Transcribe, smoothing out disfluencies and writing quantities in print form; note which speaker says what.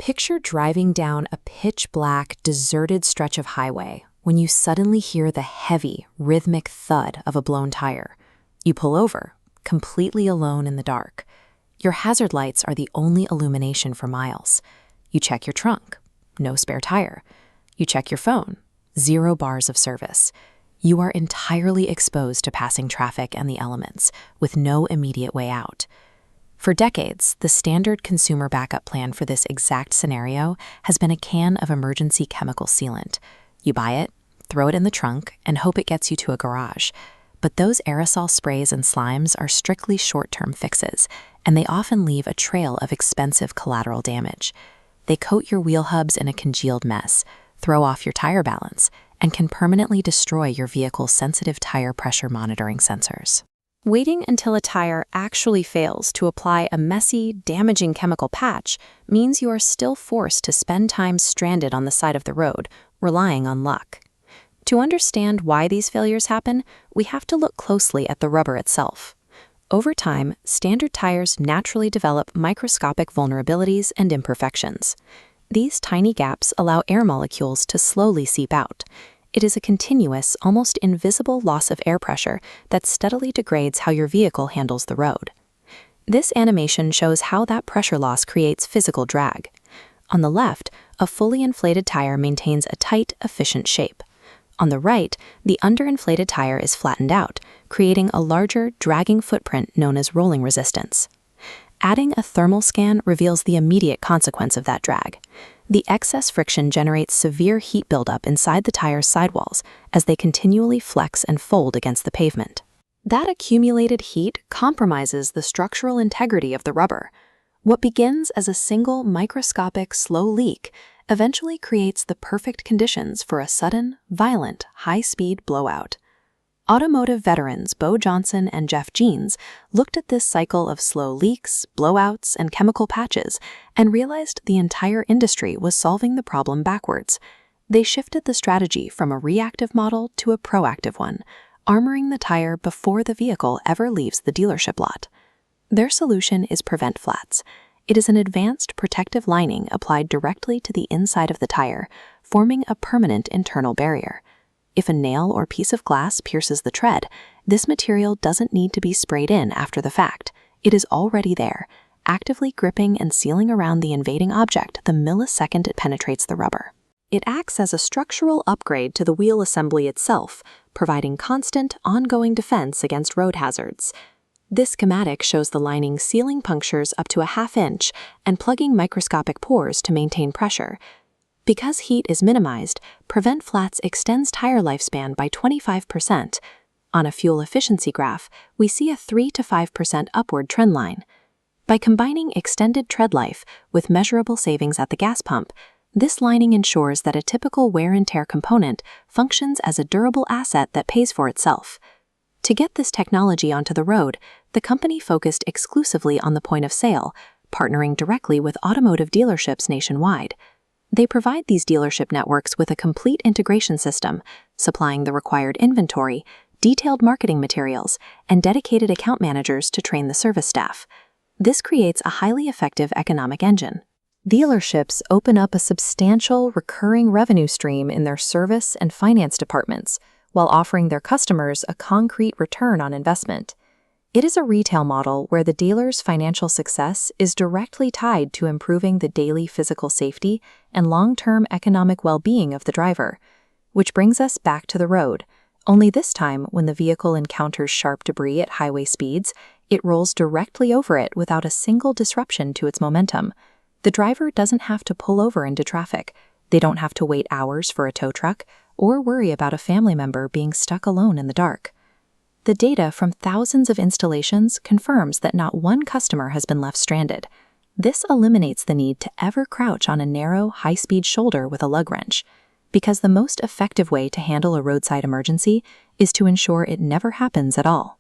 Speaker 1: Picture driving down a pitch-black, deserted stretch of highway when you suddenly hear the heavy, rhythmic thud of a blown tire. You pull over, completely alone in the dark. Your hazard lights are the only illumination for miles. You check your trunk, no spare tire. You check your phone, 0 bars of service. You are entirely exposed to passing traffic and the elements, with no immediate way out. For decades, the standard consumer backup plan for this exact scenario has been a can of emergency chemical sealant. You buy it, throw it in the trunk, and hope it gets you to a garage. But those aerosol sprays and slimes are strictly short-term fixes, and they often leave a trail of expensive collateral damage. They coat your wheel hubs in a congealed mess, throw off your tire balance, and can permanently destroy your vehicle's sensitive tire pressure monitoring sensors. Waiting until a tire actually fails to apply a messy, damaging chemical patch means you are still forced to spend time stranded on the side of the road, relying on luck. To understand why these failures happen, we have to look closely at the rubber itself. Over time, standard tires naturally develop microscopic vulnerabilities and imperfections. These tiny gaps allow air molecules to slowly seep out. It is a continuous, almost invisible loss of air pressure that steadily degrades how your vehicle handles the road. This animation shows how that pressure loss creates physical drag. On the left, a fully inflated tire maintains a tight, efficient shape. On the right, the underinflated tire is flattened out, creating a larger, dragging footprint known as rolling resistance. Adding a thermal scan reveals the immediate consequence of that drag. The excess friction generates severe heat buildup inside the tire's sidewalls as they continually flex and fold against the pavement. That accumulated heat compromises the structural integrity of the rubber. What begins as a single microscopic slow leak eventually creates the perfect conditions for a sudden, violent, high-speed blowout. Automotive veterans Bo Johnson and Jeff Jeans looked at this cycle of slow leaks, blowouts, and chemical patches and realized the entire industry was solving the problem backwards. They shifted the strategy from a reactive model to a proactive one, armoring the tire before the vehicle ever leaves the dealership lot. Their solution is PreventFlats. It is an advanced protective lining applied directly to the inside of the tire, forming a permanent internal barrier. If a nail or piece of glass pierces the tread, this material doesn't need to be sprayed in after the fact. It is already there, actively gripping and sealing around the invading object the millisecond it penetrates the rubber. It acts as a structural upgrade to the wheel assembly itself, providing constant, ongoing defense against road hazards. This schematic shows the lining sealing punctures up to a ½ inch and plugging microscopic pores to maintain pressure. Because heat is minimized, PreventFlats extends tire lifespan by 25%. On a fuel efficiency graph, we see a 3 to 5% upward trend line. By combining extended tread life with measurable savings at the gas pump, this lining ensures that a typical wear and tear component functions as a durable asset that pays for itself. To get this technology onto the road, the company focused exclusively on the point of sale, partnering directly with automotive dealerships nationwide. They provide these dealership networks with a complete integration system, supplying the required inventory, detailed marketing materials, and dedicated account managers to train the service staff. This creates a highly effective economic engine. Dealerships open up a substantial recurring revenue stream in their service and finance departments, while offering their customers a concrete return on investment. It is a retail model where the dealer's financial success is directly tied to improving the daily physical safety and long-term economic well-being of the driver. Which brings us back to the road. Only this time, when the vehicle encounters sharp debris at highway speeds, it rolls directly over it without a single disruption to its momentum. The driver doesn't have to pull over into traffic. They don't have to wait hours for a tow truck or worry about a family member being stuck alone in the dark. The data from thousands of installations confirms that not one customer has been left stranded. This eliminates the need to ever crouch on a narrow, high-speed shoulder with a lug wrench, because the most effective way to handle a roadside emergency is to ensure it never happens at all.